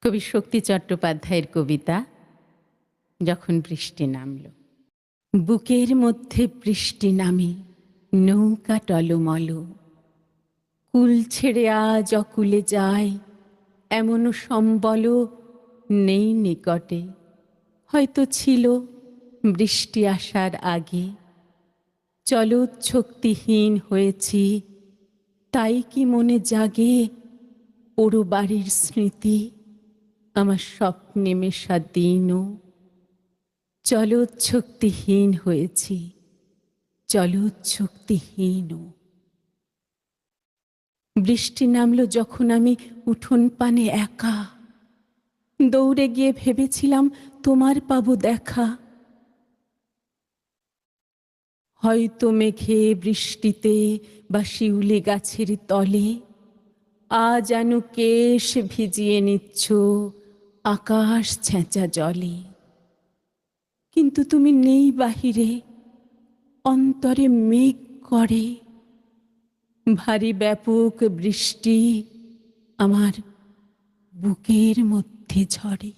কবি শক্তি চট্টোপাধ্যায়ের কবিতা যখন বৃষ্টি নামল। বুকের মধ্যে বৃষ্টি নামে, নৌকা টলমল, কুল ছেড়ে আজ অকুলে যায়, এমন সম্বল নেই নিকটে। হয়তো ছিল বৃষ্টি আসার আগে, চলোচ্ছক্তিহীন হয়েছি, তাই কি মনে জাগে পোড়ো বাড়ির স্মৃতি, আমার স্বপ্নে মেশা দিনও। চলোচ্ছক্তিহীন হয়েছি, চলোচ্ছক্তিহীন। বৃষ্টি নামলো যখন আমি উঠোন পানে একা, দৌড়ে গিয়ে ভেবেছিলাম তোমার পাবো দেখা। হয়তো মেঘে বৃষ্টিতে বা শিউলি গাছের তলে আজ যেন কেশ ভিজিয়ে নিচ্ছ আকাশ ছেঁচা জলে। কিন্তু তুমি নেই বাহিরে, অন্তরে মেঘ করে, ভারী ব্যাপক বৃষ্টি আমার বুকের মধ্যে ঝরে।